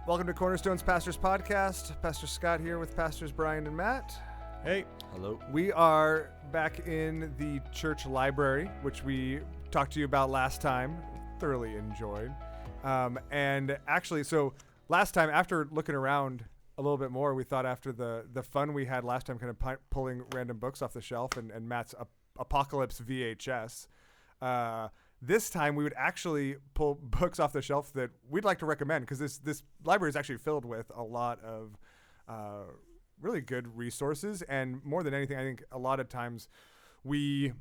Welcome to Cornerstone's Pastors Podcast. Pastor Scott here with Pastors Brian and Matt. Hey. Hello. We are back in the church library, which we talked to you about last time. Thoroughly enjoyed. And actually, so last time, after looking around a little bit more, we thought after the fun we had last time, kind of pulling random books off the shelf and Matt's Apocalypse VHS, this time we would actually pull books off the shelf that we'd like to recommend, because this library is actually filled with a lot of really good resources. And more than anything, I think a lot of times we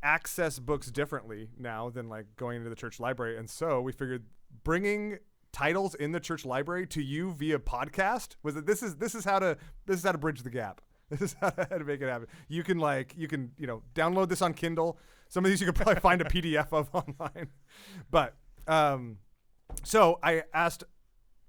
access books differently now than like going into the church library. And so we figured bringing titles in the church library to you via podcast was that this is how to bridge the gap. This is how to make it happen. You can download this on Kindle. Some of these you could probably find a PDF of online. But so I asked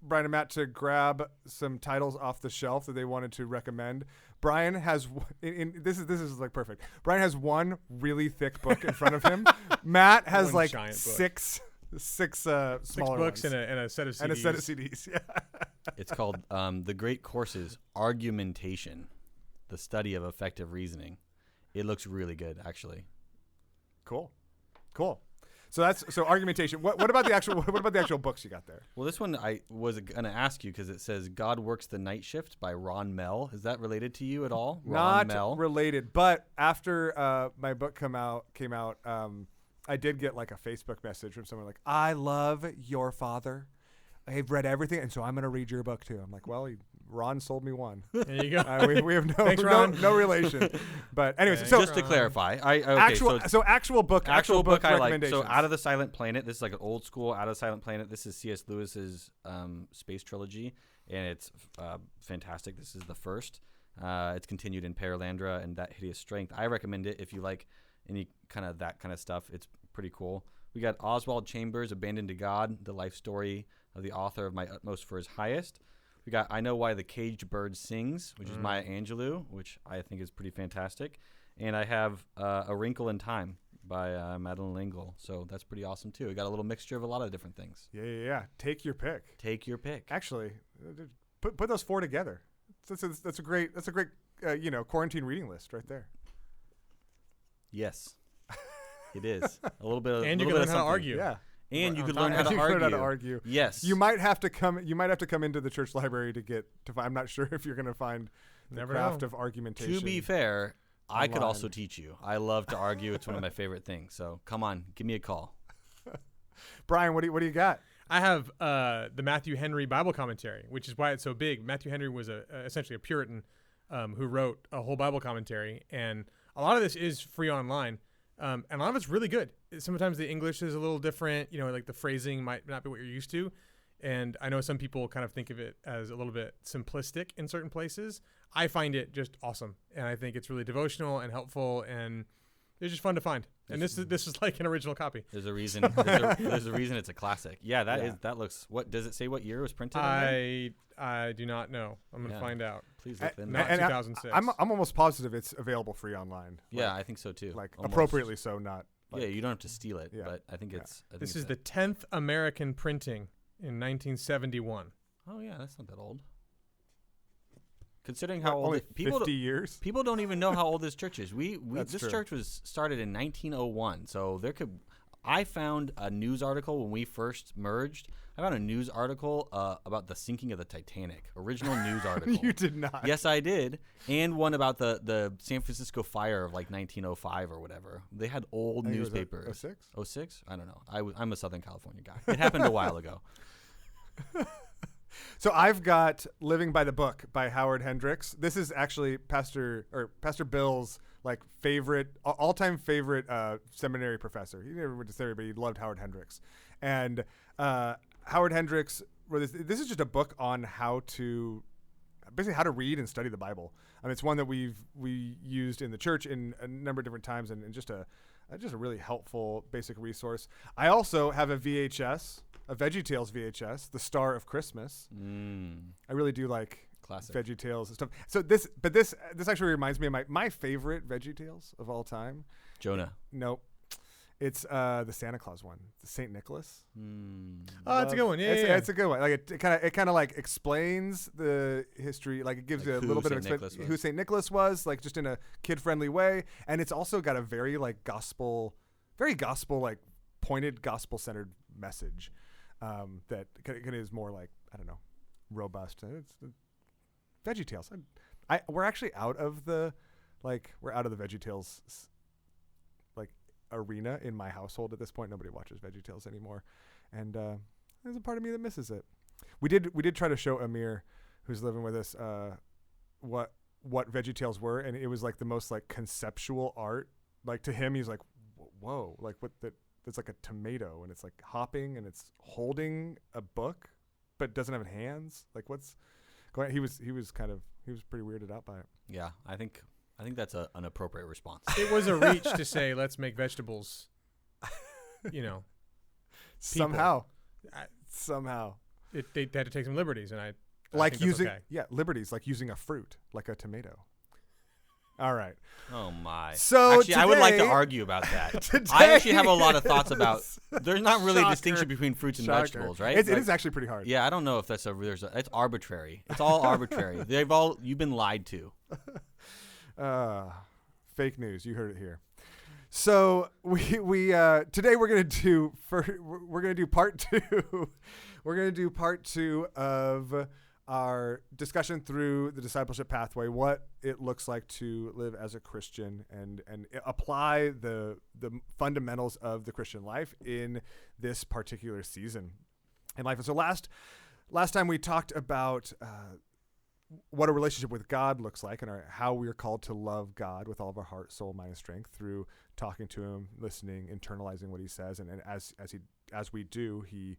Brian and Matt to grab some titles off the shelf that they wanted to recommend. Brian has this is like perfect. Brian has one really thick book in front of him. Matt has like six smaller books ones. and a set of CDs. And a set of CDs. Yeah. It's called The Great Courses, Argumentation, the Study of Effective Reasoning. It looks really good, actually. Cool. So argumentation. What about the actual books you got there? Well, this one I was going to ask you because it says God Works the Night Shift by Ron Mell. Is that related to you at all? Not related, but after my book came out, I did get like a Facebook message from someone like, "I love your father. I've read everything, and so I'm going to read your book too." I'm like, "Well, Ron sold me one." There you go. We have Thanks, Ron. no relation. But anyways, so just to clarify, actual book I like. recommendations. So Out of the Silent Planet. This is like an old school Out of the Silent Planet. This is C.S. Lewis's space trilogy, and it's fantastic. This is the first. It's continued in Paralandra and That Hideous Strength. I recommend it if you like any kind of that kind of stuff. It's pretty cool. We got Oswald Chambers, Abandoned to God, the life story of the author of My Utmost for His Highest. We got I Know Why the Caged Bird Sings, which is Maya Angelou, which I think is pretty fantastic. And I have A Wrinkle in Time by Madeleine L'Engle. So that's pretty awesome, too. We got a little mixture of a lot of different things. Yeah. Take your pick. Actually, put those four together. That's a great quarantine reading list right there. Yes, it is. A little bit of and you can learn how to argue. Yeah. And you could learn how to argue. Yes. You might have to come into the church library to find. I'm not sure if you're going to find the craft of argumentation. To be fair, online. I could also teach you. I love to argue. It's one of my favorite things. So come on, give me a call. Brian, what do you got? I have the Matthew Henry Bible commentary, which is why it's so big. Matthew Henry was essentially a Puritan who wrote a whole Bible commentary, and a lot of this is free online. And a lot of it's really good. Sometimes the English is a little different, like the phrasing might not be what you're used to. And I know some people kind of think of it as a little bit simplistic in certain places. I find it just awesome. And I think it's really devotional and helpful, and it's just fun to find. And this is like an original copy. There's a reason. There's a reason it's a classic. Yeah, that looks. What does it say? What year it was printed? I do not know. I'm gonna find out. Please look in. Not 2006. I'm almost positive it's available free online. Yeah, I think so too. Like almost. Appropriately so, not. Yeah, you don't have to steal it, but I think it's. This is the 10th American printing in 1971. Oh yeah, that's not that old. Considering how old only 50 years, people don't even know how old this church is. This true. Church was started in 1901, so I found a news article when we first merged. I found a news article about the sinking of the Titanic. Original news article. You did not. Yes, I did. And one about the San Francisco fire of like 1905 or whatever. They had old newspapers. 06? 06? I don't know. I'm a Southern California guy. It happened a while ago. So I've got Living by the Book by Howard Hendricks. This is actually Pastor Bill's all-time favorite seminary professor. He never went to seminary, but he loved Howard Hendricks. And Howard Hendricks wrote this is just a book on how to read and study the Bible. I mean, it's one that we used in the church in a number of different times, and just a really helpful basic resource. I also have a VHS. A VeggieTales VHS, The Star of Christmas. I really do like classic VeggieTales and stuff. So this actually reminds me of my favorite VeggieTales of all time. Jonah. Nope. It's the Santa Claus one, the Saint Nicholas. Oh, that's a good one. Yeah, it's a good one. Like it kind of like explains the history. Like it gives you a little bit of who Saint Nicholas was, like just in a kid-friendly way. And it's also got a very like gospel like pointed gospel-centered message that is more like, I don't know, robust. It's VeggieTales. We're actually out of the VeggieTales like arena in my household at this point. Nobody watches VeggieTales anymore, and there's a part of me that misses it. We did try to show Amir, who's living with us, what VeggieTales were, and it was like the most like conceptual art. Like to him, he's like, whoa, like what that. It's like a tomato, and it's like hopping, and it's holding a book, but doesn't have hands. Like what's going? He was pretty weirded out by it. Yeah, I think that's an appropriate response. It was a reach to say, let's make vegetables, somehow. They had to take some liberties, and I like think using okay. liberties, like using a fruit, like a tomato. All right. Oh my. So actually, I would like to argue about that. I actually have a lot of thoughts about. There's not really a distinction between fruits and vegetables, right? It is actually pretty hard. Yeah, I don't know if it's arbitrary. It's all arbitrary. You've been lied to. Fake news. You heard it here. So we today we're gonna do part two. We're gonna do part two of our discussion through the discipleship pathway, what it looks like to live as a Christian and apply the fundamentals of the Christian life in this particular season in life. And so last time we talked about what a relationship with God looks like and how we are called to love God with all of our heart, soul, mind, and strength through talking to him, listening, internalizing what he says. And as we do, he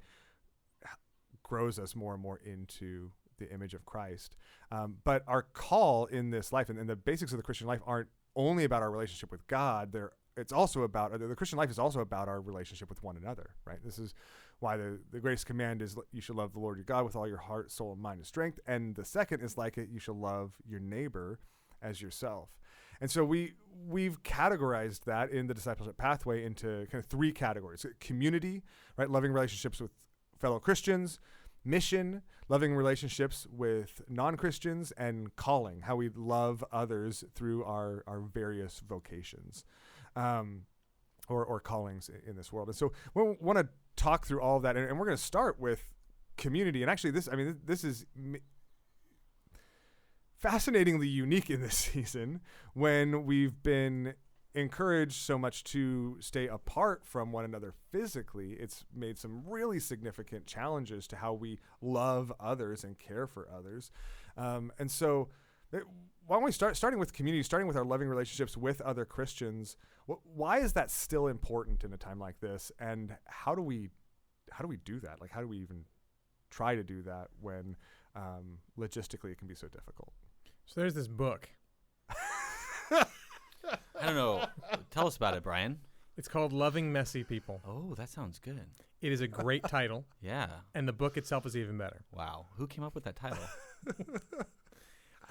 grows us more and more into the image of Christ. But our call in this life and the basics of the Christian life aren't only about our relationship with God. The Christian life is also about our relationship with one another, right? This is why the greatest command is you should love the Lord your God with all your heart, soul, mind, and strength. And the second is like it, you should love your neighbor as yourself. And so we've categorized that in the discipleship pathway into kind of three categories: community, right? Loving relationships with fellow Christians; mission, loving relationships with non-Christians; and calling, how we love others through our various vocations or callings in this world. And so we want to talk through all of that, and we're going to start with community. And actually this is fascinatingly unique in this season when we've been encouraged so much to stay apart from one another physically. It's made some really significant challenges to how we love others and care for others. And so why don't we starting with community, starting with our loving relationships with other Christians? Why is that still important in a time like this? And how do we do that? Like, how do we even try to do that when logistically it can be so difficult? So there's this book. I don't know. Tell us about it, Brian. It's called Loving Messy People. Oh, that sounds good. It is a great title. Yeah. And the book itself is even better. Wow. Who came up with that title?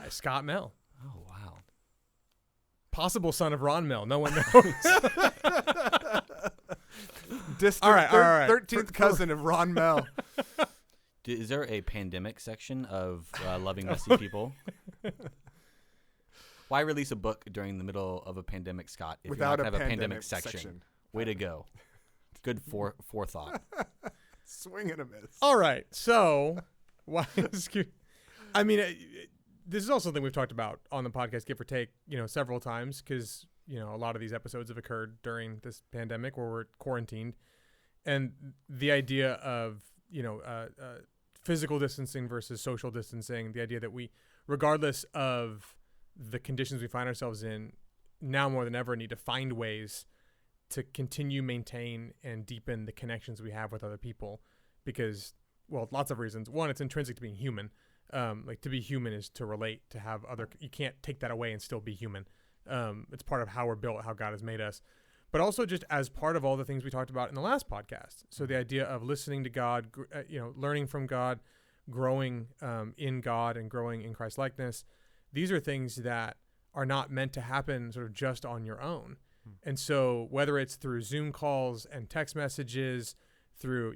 Scott Mell. Oh, wow. Possible son of Ron Mell. No one knows. Distant all right. 13th cousin of Ron Mell. Is there a pandemic section of Loving Messy People? Why release a book during the middle of a pandemic, Scott, if without you're not going to have a pandemic section? Way to go. Good forethought. Swing and a miss. All right. So, I mean, this is also something we've talked about on the podcast, give or take, several times, because, a lot of these episodes have occurred during this pandemic where we're quarantined. And the idea of, physical distancing versus social distancing, the idea that we, regardless of the conditions we find ourselves in, now more than ever need to find ways to continue, maintain, and deepen the connections we have with other people because, well, lots of reasons. One, it's intrinsic to being human. Like to be human is to relate, to have you can't take that away and still be human. It's part of how we're built, how God has made us, but also just as part of all the things we talked about in the last podcast. So the idea of listening to God, learning from God, growing in God and growing in Christ likeness. These are things that are not meant to happen sort of just on your own. And so whether it's through Zoom calls and text messages, through,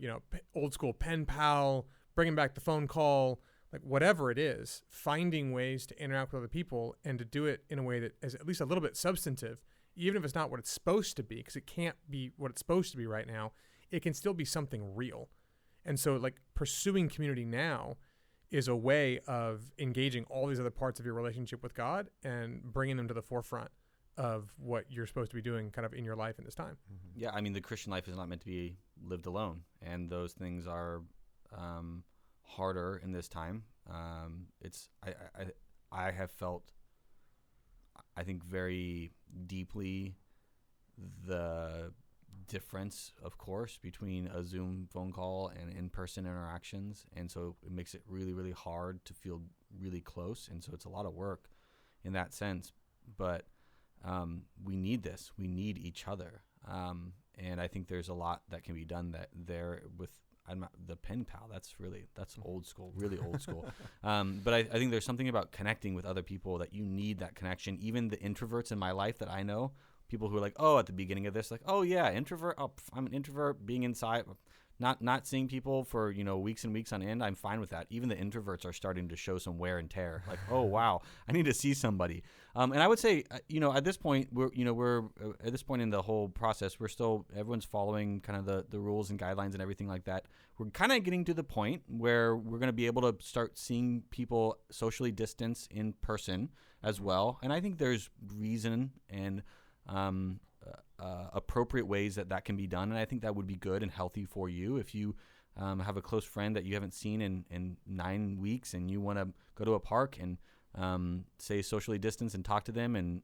old school pen pal, bringing back the phone call, like whatever it is, finding ways to interact with other people and to do it in a way that is at least a little bit substantive, even if it's not what it's supposed to be, because it can't be what it's supposed to be right now. It can still be something real. And so like pursuing community now is a way of engaging all these other parts of your relationship with God and bringing them to the forefront of what you're supposed to be doing kind of in your life in this time. Mm-hmm. Yeah, I mean, the Christian life is not meant to be lived alone, and those things are harder in this time. I have felt, I think, very deeply the difference, of course, between a Zoom phone call and in-person interactions, and so it makes it really, really hard to feel really close, and so it's a lot of work in that sense. But we need this. We need each other, and I think there's a lot that can be done with the pen pal. That's old school, really old school. But I think there's something about connecting with other people that you need that connection. Even the introverts in my life that I know, people who are like, oh, at the beginning of this, like, oh yeah, introvert. Oh, I'm an introvert. Being inside, not seeing people for weeks and weeks on end. I'm fine with that. Even the introverts are starting to show some wear and tear. Like, oh wow, I need to see somebody. And I would say, at this point, we're at this point in the whole process, everyone's following kind of the rules and guidelines and everything like that. We're kind of getting to the point where we're going to be able to start seeing people socially distance in person as well. And I think there's reason and appropriate ways that can be done, and I think that would be good and healthy for you. If you have a close friend that you haven't seen in 9 weeks and you want to go to a park and say socially distance and talk to them and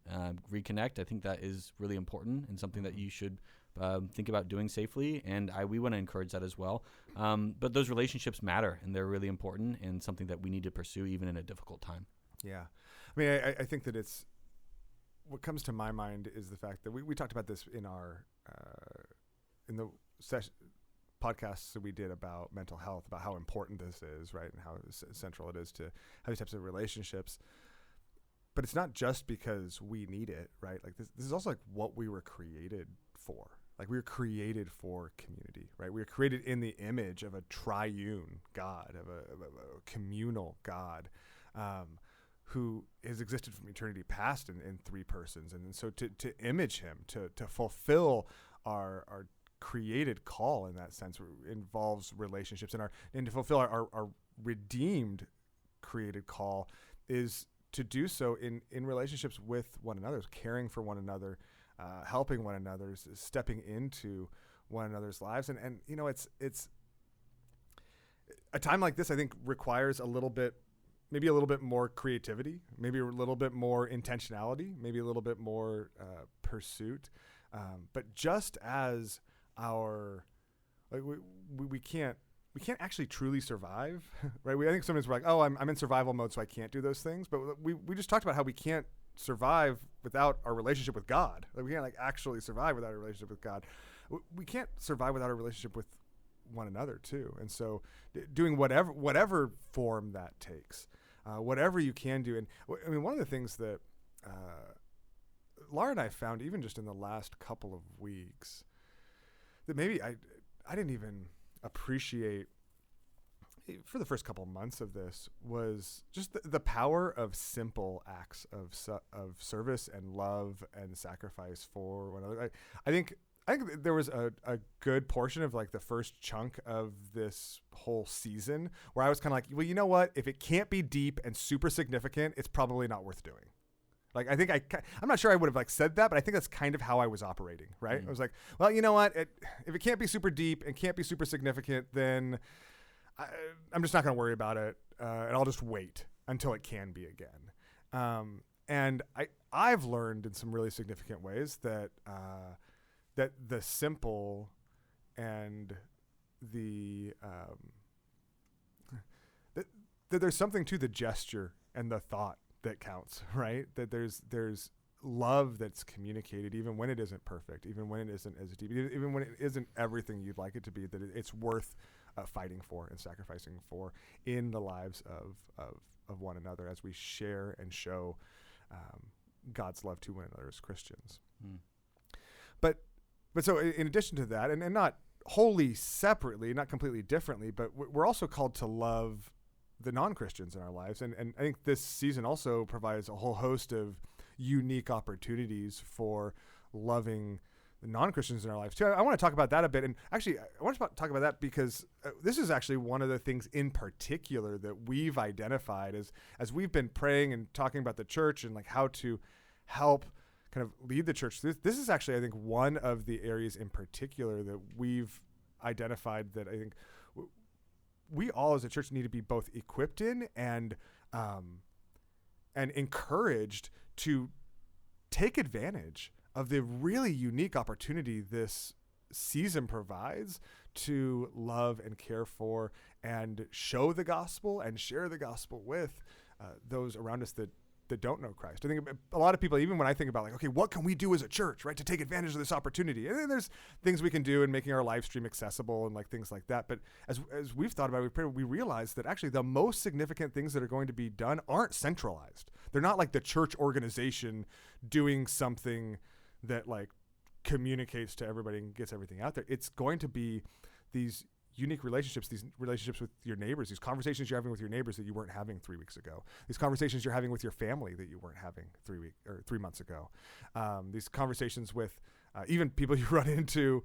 reconnect, I think that is really important and something that you should think about doing safely, and we want to encourage that as well. But those relationships matter, and they're really important and something that we need to pursue even in a difficult time. Yeah. I mean, I think that it's, what comes to my mind is the fact that we talked about this in our in the podcasts that we did about mental health, about how important this is, right, and how central it is to have these types of relationships. But it's not just because we need it, right? Like this is also like what we were created for. Like we were created for community, right? We were created in the image of a triune God, of a communal God, who has existed from eternity past in three persons. And so to image him, to fulfill our created call in that sense involves relationships, and to fulfill our redeemed created call is to do so in relationships with one another, caring for one another, helping one another, stepping into one another's lives. And it's a time like this, I think, requires maybe a little bit more creativity, maybe a little bit more intentionality, maybe a little bit more pursuit. But just as we can't actually truly survive, right? I think sometimes we're like, oh, I'm in survival mode, so I can't do those things. But we just talked about how we can't survive without our relationship with God. Like we can't actually survive without a relationship with God. We can't survive without a relationship with one another too. And so doing whatever form that takes, whatever you can do. And I mean, one of the things that Laura and I found, even just in the last couple of weeks, that maybe I didn't even appreciate for the first couple of months of this, was just the power of simple acts of service and love and sacrifice for one another. I think there was a good portion of like the first chunk of this whole season where I was kind of like, well, you know what? If it can't be deep and super significant, it's probably not worth doing. Like, I think I'm not sure I would have like said that, but I think that's kind of how I was operating, right? I was like, well, you know what? If it can't be super deep and can't be super significant, then I'm just not going to worry about it, and I'll just wait until it can be again. And I've learned in some really significant ways that that the simple and that there's something to the gesture and the thought that counts, right? That there's love that's communicated even when it isn't perfect, even when it isn't as deep, even when it isn't everything you'd like it to be, that it's worth fighting for and sacrificing for in the lives of one another as we share and show God's love to one another as Christians. but so in addition to that, and not wholly separately, not completely differently, but we're also called to love the non-Christians in our lives. And I think this season also provides a whole host of unique opportunities for loving the non-Christians in our lives too. I want to talk about that a bit. And actually, I want to talk about that because this is actually one of the things in particular that we've identified as we've been praying and talking about the church and like how to help kind of lead the church. This is actually, I think, one of the areas in particular that we've identified that I think we all as a church need to be both equipped in and encouraged to take advantage of the really unique opportunity this season provides to love and care for and show the gospel and share the gospel with those around us that don't know Christ. I think a lot of people, even when I think about like, okay, what can we do as a church, right, to take advantage of this opportunity? And then there's things we can do in making our live stream accessible and like things like that. But as we've thought about it, we realize that actually the most significant things that are going to be done aren't centralized. They're not like the church organization doing something that like communicates to everybody and gets everything out there. It's going to be these unique relationships, these relationships with your neighbors, these conversations you're having with your neighbors that you weren't having 3 weeks ago, these conversations you're having with your family that you weren't having 3 months ago, these conversations with even people you run into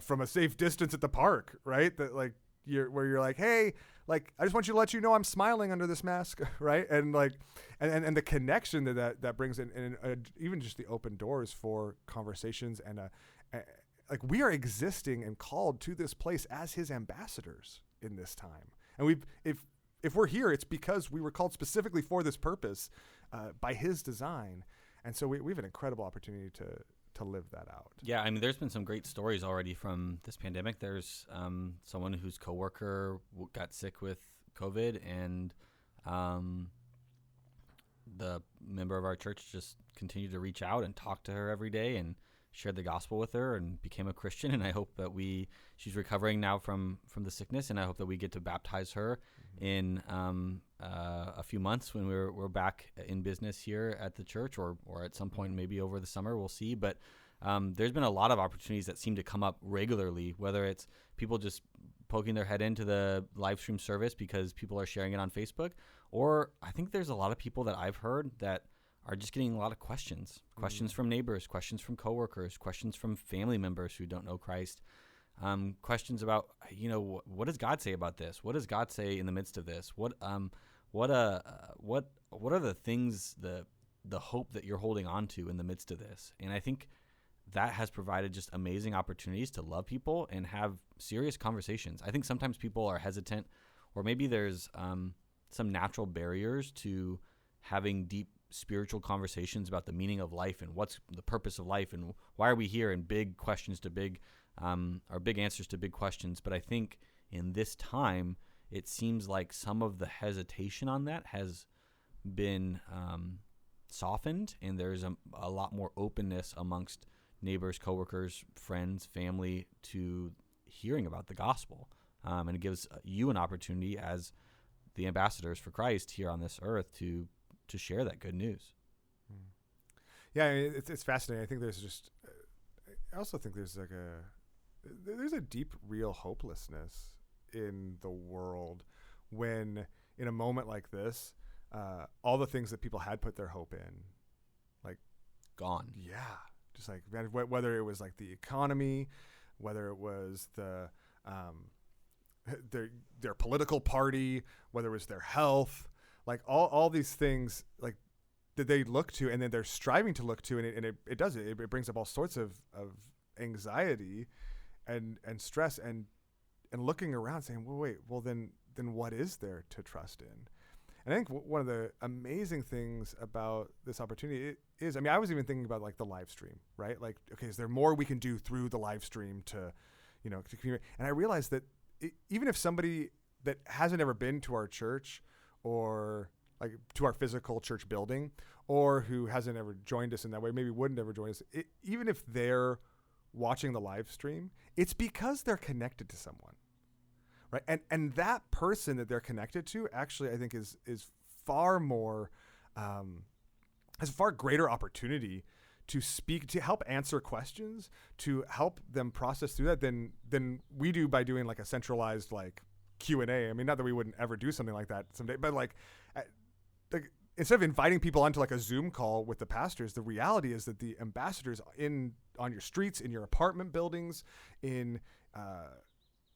from a safe distance at the park, right? That like where you're like, hey, like I just want you to let you know I'm smiling under this mask, right? And like, and the connection that brings in, and even just the open doors for conversations and like we are existing and called to this place as his ambassadors in this time. And if we're here, it's because we were called specifically for this purpose by his design. And so we have an incredible opportunity to live that out. Yeah, I mean, there's been some great stories already from this pandemic. There's someone whose coworker got sick with COVID, and the member of our church just continued to reach out and talk to her every day and shared the gospel with her and became a Christian. And I hope that she's recovering now from the sickness, and I hope that we get to baptize her in a few months when we're back in business here at the church, or at some point maybe over the summer, we'll see. But there's been a lot of opportunities that seem to come up regularly, whether it's people just poking their head into the live stream service because people are sharing it on Facebook, or I think there's a lot of people that I've heard that are just getting a lot of questions from neighbors, questions from coworkers, questions from family members who don't know Christ, questions about, what does God say about this? What does God say in the midst of this? What are the things, the hope that you're holding on to in the midst of this? And I think that has provided just amazing opportunities to love people and have serious conversations. I think sometimes people are hesitant, or maybe there's some natural barriers to having deep spiritual conversations about the meaning of life and what's the purpose of life and why are we here, and big questions to big answers to big questions. But I think in this time, it seems like some of the hesitation on that has been softened, and there's a lot more openness amongst neighbors, coworkers, friends, family to hearing about the gospel. And it gives you an opportunity as the ambassadors for Christ here on this earth to share that good news. Yeah, I mean, it's fascinating. I think I also think there's a deep, real hopelessness in the world when, in a moment like this, all the things that people had put their hope in, like, gone. Yeah, just like whether it was like the economy, whether it was their political party, whether it was their health. Like all these things, like that they look to, and then they're striving to look to, and it brings up all sorts of anxiety and stress and looking around saying, well then what is there to trust in? And I think one of the amazing things about this opportunity is, I mean, I was even thinking about like the live stream, right? Like, okay, is there more we can do through the live stream to communicate? And I realized that even if somebody that hasn't ever been to our church, or like to our physical church building, or who hasn't ever joined us in that way, maybe wouldn't ever join us, even if they're watching the live stream, it's because they're connected to someone, right? And that person that they're connected to actually, I think, is far more, has a far greater opportunity to speak, to help answer questions, to help them process through that than we do by doing like a centralized like Q&A. I mean, not that we wouldn't ever do something like that someday, but like instead of inviting people onto like a Zoom call with the pastors, the reality is that the ambassadors on your streets, in your apartment buildings, in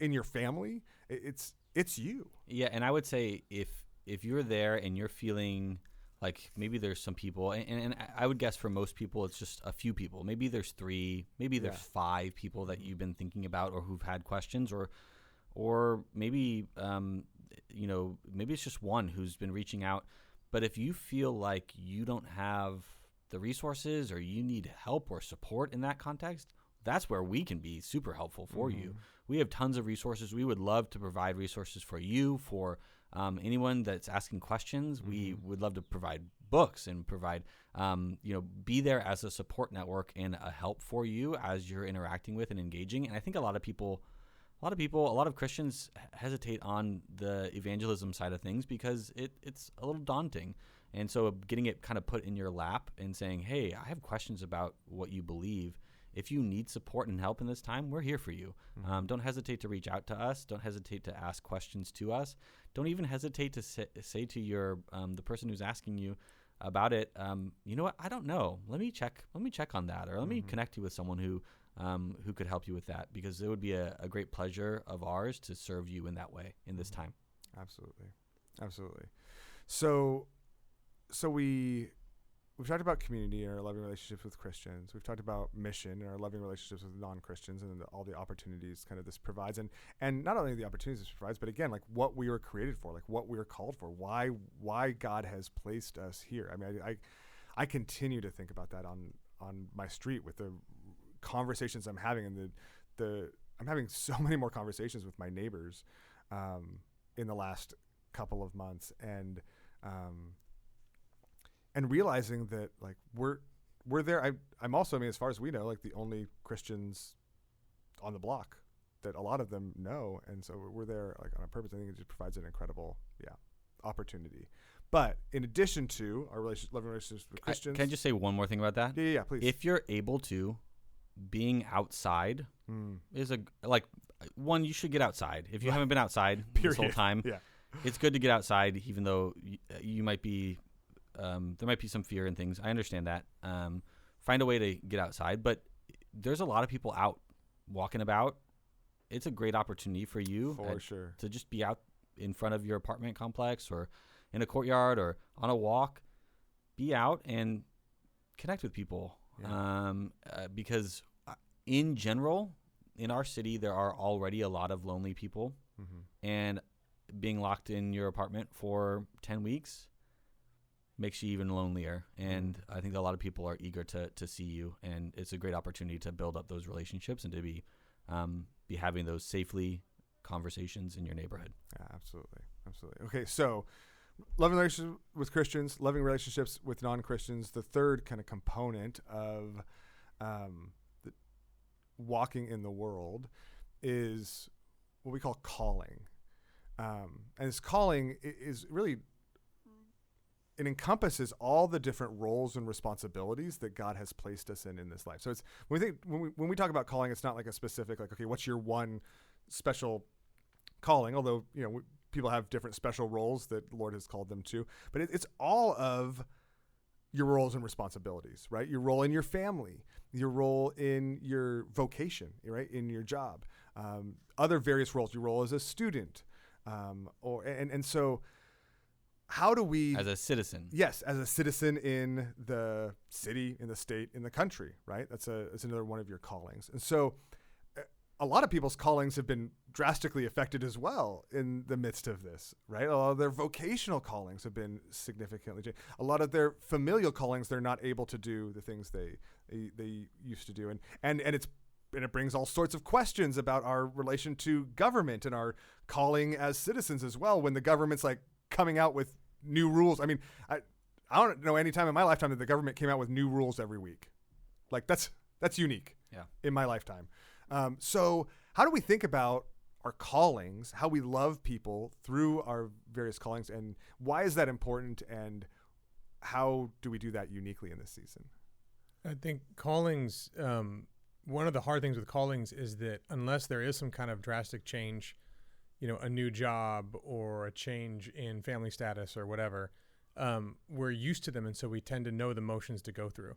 your family, it's you. Yeah, and I would say if you're there and you're feeling like maybe there's some people, and I would guess for most people it's just a few people. Maybe there's 3, maybe there's 5 people that you've been thinking about or who've had questions, or maybe maybe it's just one who's been reaching out. But if you feel like you don't have the resources or you need help or support in that context, that's where we can be super helpful for you. We have tons of resources. We would love to provide resources for you, for anyone that's asking questions. We would love to provide books and provide, be there as a support network and a help for you as you're interacting with and engaging. And I think a lot of Christians hesitate on the evangelism side of things because it's a little daunting. And so getting it kind of put in your lap and saying, hey, I have questions about what you believe. If you need support and help in this time, we're here for you. Don't hesitate to reach out to us. Don't hesitate to ask questions to us. Don't even hesitate to say to your the person who's asking you about it, you know what, I don't know. Let me check on that, or let me connect you with someone who could help you with that, because it would be a great pleasure of ours to serve you in that way in this time. Absolutely. So we've talked about community and our loving relationships with Christians. We've talked about mission and our loving relationships with non-Christians, and all the opportunities kind of this provides. And not only the opportunities this provides, but again, like what we were created for, like what we were called for, why God has placed us here. I mean, I continue to think about that on my street with the conversations I'm having, and I'm having so many more conversations with my neighbors in the last couple of months, and realizing that like we're there. I'm also, I mean, as far as we know, like the only Christians on the block that a lot of them know, and so we're there like on a purpose. I think it just provides an incredible opportunity. But in addition to our loving relationships with Christians, can I just say one more thing about that? Yeah, please. If you're able to, being outside is one, you should get outside. If you haven't been outside this whole time, it's good to get outside, even though you might be, there might be some fear and things. I understand that. Find a way to get outside, but there's a lot of people out walking about. It's a great opportunity for you to just be out in front of your apartment complex or in a courtyard or on a walk. Be out and connect with people. Because in general, in our city, there are already a lot of lonely people, and being locked in your apartment for 10 weeks makes you even lonelier. And I think a lot of people are eager to see you, and it's a great opportunity to build up those relationships and to be having those safely conversations in your neighborhood. Yeah, absolutely. Okay, so loving relationships with Christians, loving relationships with non-Christians. The third kind of component of the walking in the world is what we call calling. And this calling is really, it encompasses all the different roles and responsibilities that God has placed us in this life. So it's when we talk about calling, it's not like a specific, like, okay, what's your one special calling? Although, people have different special roles that the Lord has called them to, but it's all of your roles and responsibilities, right? Your role in your family, your role in your vocation, right? In your job, other various roles, your role as a student, and so how do we, as a citizen? Yes, as a citizen in the city, in the state, in the country, right? That's another one of your callings. And so a lot of people's callings have been drastically affected as well in the midst of this, right? A lot of their vocational callings have been significantly changed. A lot of their familial callings, they're not able to do the things they used to do. And it brings all sorts of questions about our relation to government and our calling as citizens as well, when the government's like coming out with new rules. I mean, I don't know any time in my lifetime that the government came out with new rules every week. Like that's unique in my lifetime. So how do we think about our callings, how we love people through our various callings, and why is that important, and how do we do that uniquely in this season? I think callings, one of the hard things with callings is that unless there is some kind of drastic change, a new job or a change in family status or whatever, we're used to them. And so we tend to know the motions to go through.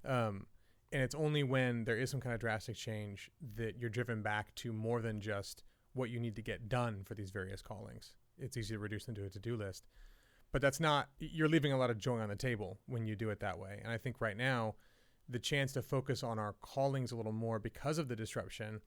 And it's only when there is some kind of drastic change that you're driven back to more than just what you need to get done for these various callings. It's easy to reduce them to a to-do list. But you're leaving a lot of joy on the table when you do it that way. And I think right now, the chance to focus on our callings a little more because of the disruption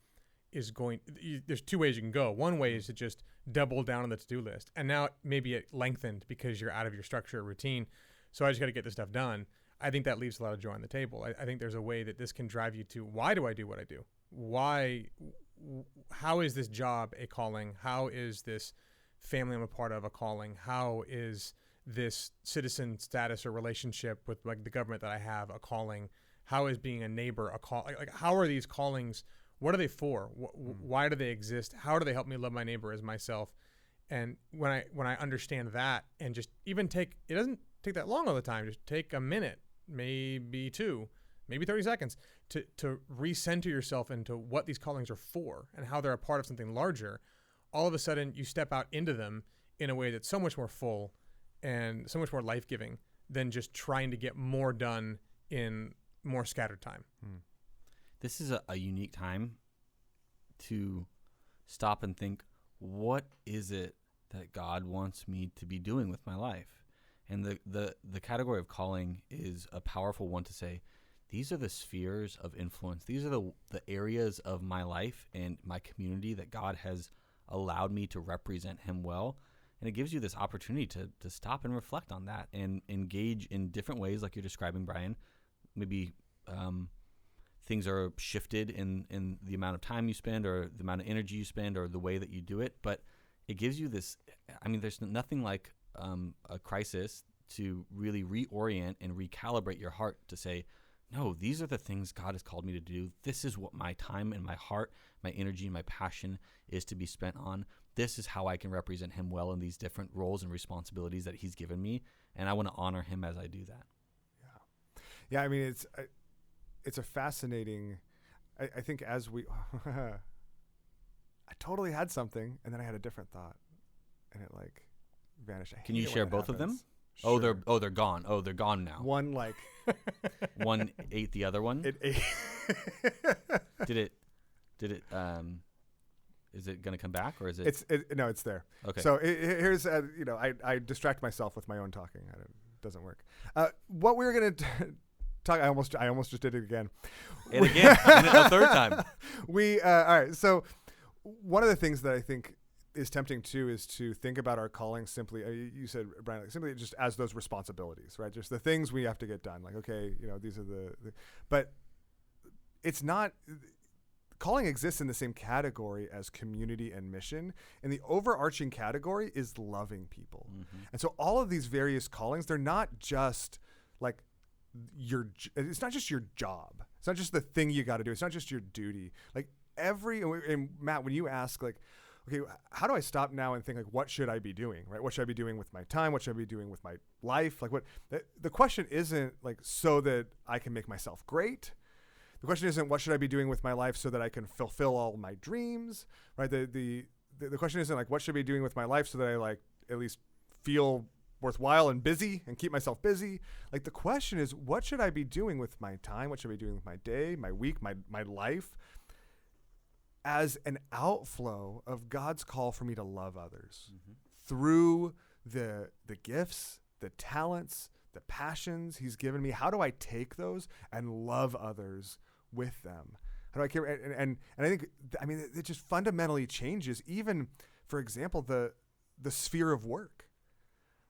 there's two ways you can go. One way is to just double down on the to-do list. And now maybe it lengthened because you're out of your structure or routine. So I just got to get this stuff done. I think that leaves a lot of joy on the table. I think there's a way that this can drive you to, why do I do what I do? How is this job a calling? How is this family I'm a part of a calling? How is this citizen status or relationship with the government that I have a calling? How is being a neighbor a call? Like how are these callings? What are they for? Why do they exist? How do they help me love my neighbor as myself? And when I understand that, and just even it doesn't take that long all the time. Just take a minute, maybe 2, maybe 30 seconds to recenter yourself into what these callings are for and how they're a part of something larger. All of a sudden, you step out into them in a way that's so much more full and so much more life-giving than just trying to get more done in more scattered time. This is a unique time to stop and think, what is it that God wants me to be doing with my life? And the category of calling is a powerful one to say, these are the spheres of influence. These are the areas of my life and my community that God has allowed me to represent him well. And it gives you this opportunity to stop and reflect on that and engage in different ways like you're describing, Brian. Maybe things are shifted in the amount of time you spend or the amount of energy you spend or the way that you do it. But it gives you this, there's nothing like a crisis to really reorient and recalibrate your heart to say, no, these are the things God has called me to do. This is what my time and my heart, my energy and my passion is to be spent on. This is how I can represent him well in these different roles and responsibilities that he's given me. And I want to honor him as I do that. Yeah. It's a fascinating, I think as we, I totally had something and then I had a different thought and it vanished. Can you share both of them? Sure. They're gone. Oh, they're gone now. One one ate the other one. It ate. Did it? Is it going to come back or is it? No, it's there. Okay. So here's I distract myself with my own talking. It doesn't work. What we were going to talk. I almost just did it again. And again, a third time. All right. So one of the things that I think is tempting too is to think about our calling simply. You said, Brian, simply just as those responsibilities, right? Just the things we have to get done. Okay, these are but it's not. Calling exists in the same category as community and mission, and the overarching category is loving people. Mm-hmm. And so all of these various callings, they're not just it's not just your job. It's not just the thing you got to do. It's not just your duty. And Matt, when you ask okay, how do I stop now and think what should I be doing, right? What should I be doing with my time? What should I be doing with my life? The question isn't so that I can make myself great. The question isn't what should I be doing with my life so that I can fulfill all my dreams, right? The question isn't what should I be doing with my life so that I at least feel worthwhile and busy and keep myself busy. The question is, what should I be doing with my time? What should I be doing with my day, my week, my life as an outflow of God's call for me to love others through the gifts, the talents, the passions he's given me? How do I take those and love others with them? How do I care? And I think, it just fundamentally changes even, for example, the sphere of work,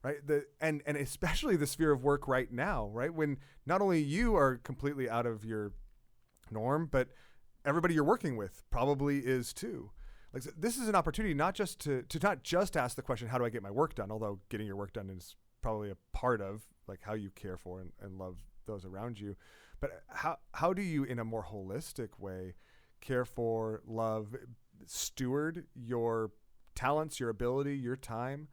right? And especially the sphere of work right now, right? When not only you are completely out of your norm, but everybody you're working with probably is too. This is an opportunity not just to not just ask the question, how do I get my work done? Although getting your work done is probably a part of how you care for and love those around you. But how do you, in a more holistic way, care for, love, steward your talents, your ability, your time,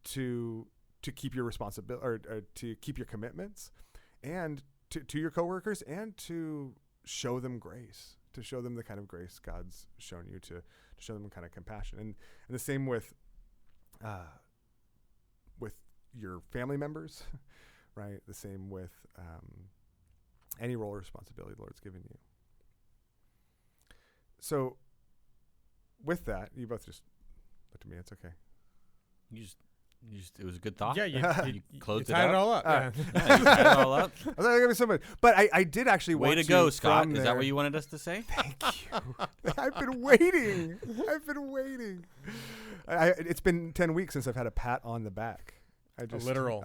to keep your responsibility or to keep your commitments, and to your coworkers and to show them grace, to show them the kind of grace God's shown you, to show them kind of compassion. And the same with your family members, right? The same with any role or responsibility the Lord's given you. So with that, you both just looked at me. It's okay. You just it was a good thought. Yeah, you closed tied it it up. all up. Yeah. Yeah, you tied it all up. I thought it was gonna be so much, but I did actually Way want to go, Scott. from Is that there- what you wanted us to say? Thank you. I've been waiting. It's been 10 weeks since I've had a pat on the back. A literal.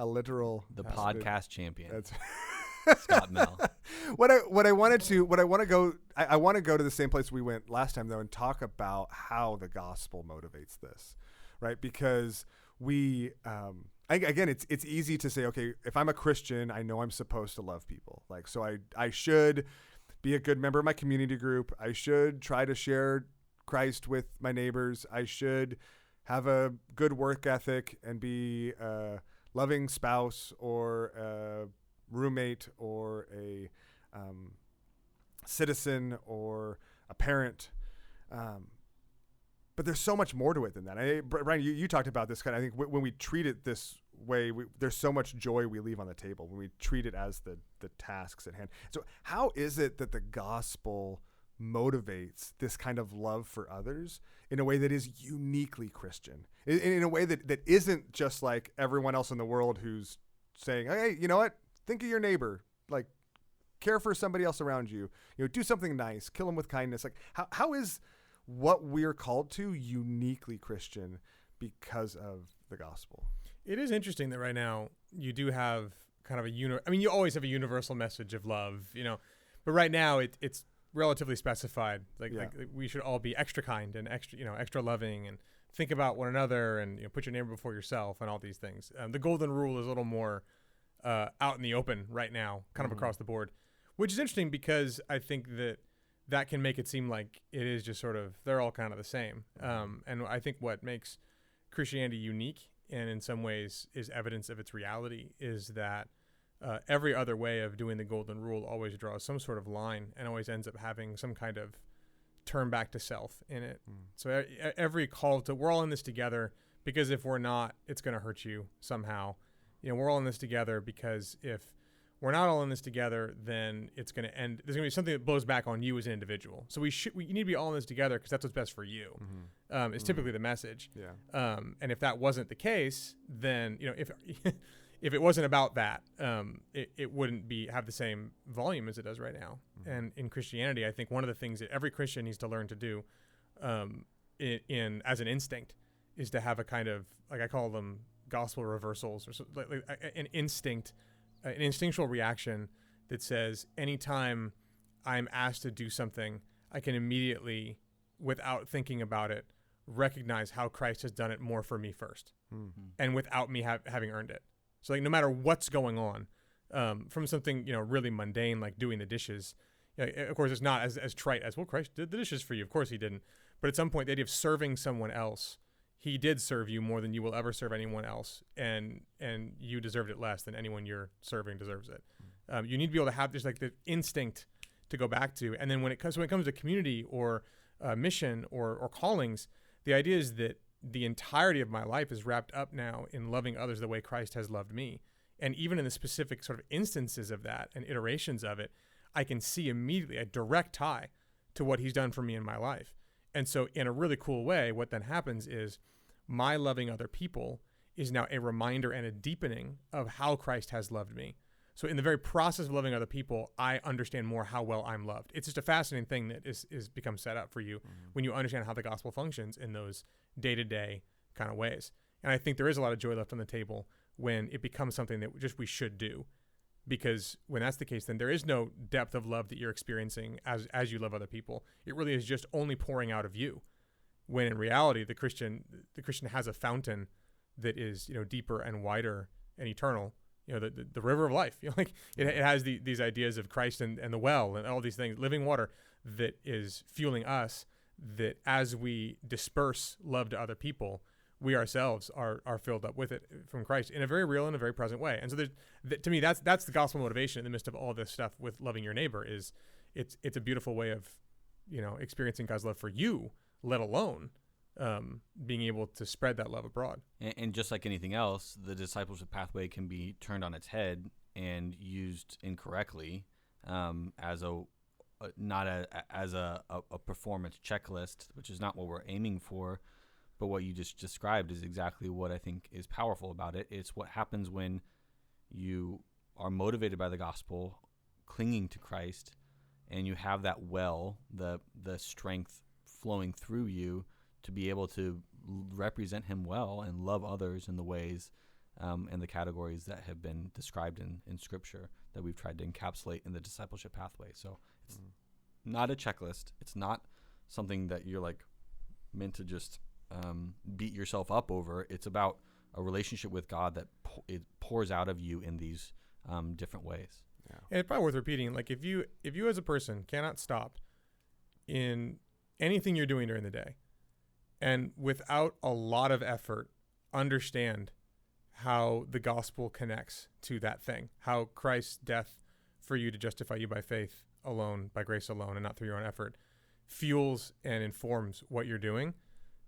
The That's podcast champion, That's Scott Mel. what I want to go. I want to go to the same place we went last time though, and talk about how the gospel motivates this, right? Because we, again, it's easy to say, okay, if I'm a Christian, I know I'm supposed to love people. Like, so I should be a good member of my community group. I should try to share Christ with my neighbors. I should have a good work ethic and be a loving spouse or a roommate or a citizen or a parent. But there's so much more to it than that. Brian, you talked about this kind of, I think when we treat it this way, there's so much joy we leave on the table when we treat it as the tasks at hand. So how is it that the gospel motivates this kind of love for others in a way that is uniquely Christian, in a way that isn't just like everyone else in the world who's saying, hey, you know what? Think of your neighbor, like care for somebody else around you, do something nice, kill them with kindness. Like how is what we're called to uniquely Christian because of the gospel? It is interesting that right now you do have kind of you always have a universal message of love, but right now it's relatively specified. Like we should all be extra kind and extra loving and think about one another and put your neighbor before yourself and all these things. The golden rule is a little more out in the open right now, kind of across the board, which is interesting because I think that can make it seem like it is just sort of, they're all kind of the same. And I think what makes Christianity unique and in some ways is evidence of its reality is that every other way of doing the golden rule always draws some sort of line and always ends up having some kind of turn back to self in it. So every call to, we're all in this together, because if we're not, it's going to hurt you somehow. We're all in this together because if we're not all in this together, then it's going to end. There's going to be something that blows back on you as an individual. So we need to be all in this together because that's what's best for you. It's typically the message. Yeah. And if that wasn't the case, then if it wasn't about that, it wouldn't have the same volume as it does right now. And in Christianity, I think one of the things that every Christian needs to learn to do, as an instinct, is to have a kind of, like I call them gospel reversals, or like an instinct. An instinctual reaction that says anytime I'm asked to do something, I can immediately, without thinking about it, recognize how Christ has done it more for me first, and without me having earned it. So like no matter what's going on, from something really mundane like doing the dishes, of course it's not as trite as, well, Christ did the dishes for you. Of course he didn't. But at some point the idea of serving someone else, he did serve you more than you will ever serve anyone else, and you deserved it less than anyone you're serving deserves it. You need to be able to have just like the instinct to go back to, and then when it comes to community or mission or callings, the idea is that the entirety of my life is wrapped up now in loving others the way Christ has loved me, and even in the specific sort of instances of that and iterations of it, I can see immediately a direct tie to what he's done for me in my life. And so in a really cool way, what then happens is my loving other people is now a reminder and a deepening of how Christ has loved me. So in the very process of loving other people, I understand more how well I'm loved. It's just a fascinating thing that is becomes set up for you when you understand how the gospel functions in those day-to-day kind of ways. And I think there is a lot of joy left on the table when it becomes something that just we should do. Because when that's the case, then there is no depth of love that you're experiencing as you love other people. It really is just only pouring out of you. When in reality, the Christian has a fountain that is deeper and wider and eternal. The river of life. It has these ideas of Christ and the well and all these things, living water that is fueling us. That as we disperse love to other people, we ourselves are filled up with it from Christ in a very real and a very present way. And so to me, that's the gospel motivation in the midst of all this stuff with loving your neighbor. Is it's a beautiful way of, experiencing God's love for you, let alone being able to spread that love abroad. And just like anything else, the discipleship pathway can be turned on its head and used incorrectly as a performance checklist, which is not what we're aiming for. But what you just described is exactly what I think is powerful about it. It's what happens when you are motivated by the gospel, clinging to Christ, and you have that well, the strength flowing through you to be able to represent him well and love others in the ways and the categories that have been described in Scripture that we've tried to encapsulate in the discipleship pathway. So it's not a checklist. It's not something that you're like meant to just beat yourself up over. It's about a relationship with God that it pours out of you in these different ways. Yeah. And it's probably worth repeating. Like if you as a person cannot stop in anything you're doing during the day, and without a lot of effort, understand how the gospel connects to that thing, how Christ's death for you to justify you by faith alone, by grace alone, and not through your own effort, fuels and informs what you're doing,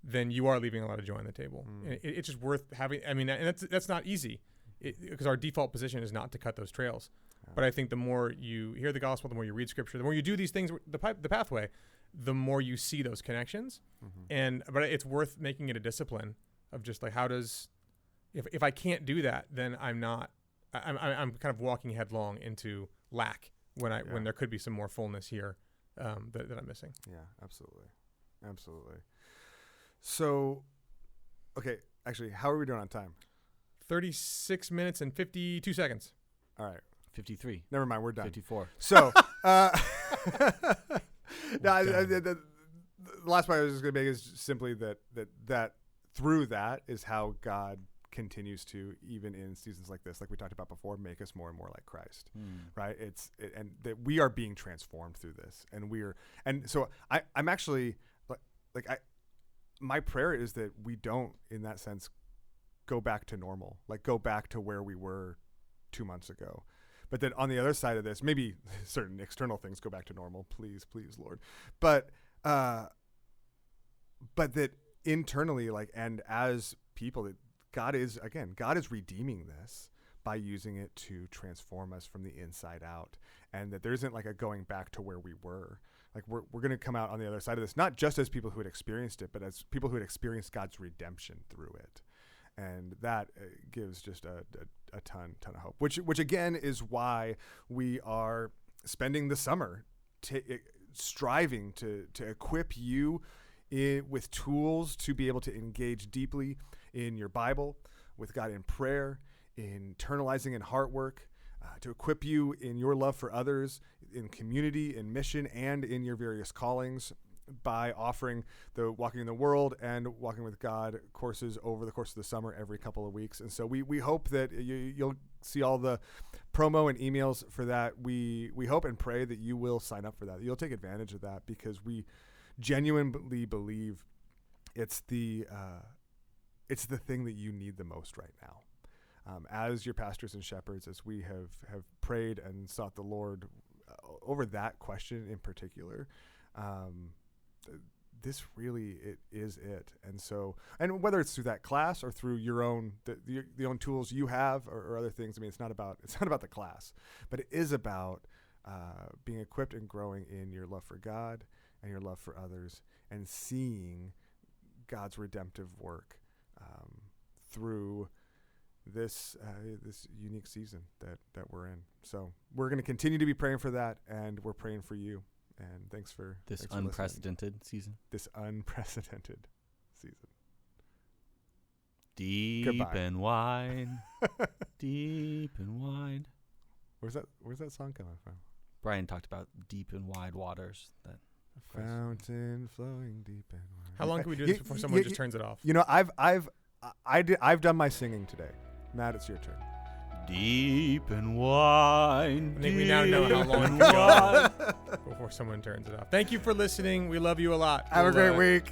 then you are leaving a lot of joy on the table. It's just worth having. I mean, and that's not easy, because our default position is not to cut those trails. Yeah. But I think the more you hear the gospel, the more you read Scripture, the more you do these things, the pathway, the more you see those connections. But it's worth making it a discipline of just like, how does, if I can't do that, then I'm kind of walking headlong into lack when there could be some more fullness here that I'm missing. Yeah, absolutely. So, okay, actually, how are we doing on time? 36 minutes and 52 seconds. All right. 53. Never mind, we're done. 54. So, the last point I was just going to make is simply that through that is how God continues to, even in seasons like this, like we talked about before, make us more and more like Christ, right? And that we are being transformed through this, and so I'm actually my prayer is that we don't, in that sense, go back to normal, like go back to where we were 2 months ago. But that on the other side of this, maybe certain external things go back to normal, please, Lord. But that internally, and as people, that God is redeeming this by using it to transform us from the inside out, and that there isn't like a going back to where we were. Like we're going to come out on the other side of this, not just as people who had experienced it, but as people who had experienced God's redemption through it. And that gives just a ton of hope, which again is why we are spending the summer striving to equip you with tools to be able to engage deeply in your Bible, with God in prayer, in internalizing in heart work, to equip you in your love for others, in community, in mission, and in your various callings, by offering the Walking in the World and Walking with God courses over the course of the summer every couple of weeks. And so we hope that you'll see all the promo and emails for that. We hope and pray that you will sign up for that. You'll take advantage of that, because we genuinely believe it's the thing that you need the most right now. As your pastors and shepherds, as we have prayed and sought the Lord over that question in particular, this really is it. And so, and whether it's through that class or through your own the own tools you have or other things, I mean, it's not about the class, but it is about being equipped and growing in your love for God and your love for others, and seeing God's redemptive work through this unique season that we're in. So we're going to continue to be praying for that, and we're praying for you. And thanks for unprecedented season. This unprecedented season. Deep Goodbye. and wide, deep and wide. Where's that song coming from? Brian talked about deep and wide waters. That fountain flowing deep and wide. How long can we do this before someone just turns it off? I've done my singing today. Matt, it's your turn. Deep and wide. I think we now know how long to go before someone turns it off. Thank you for listening. We love you a lot. Have a great week.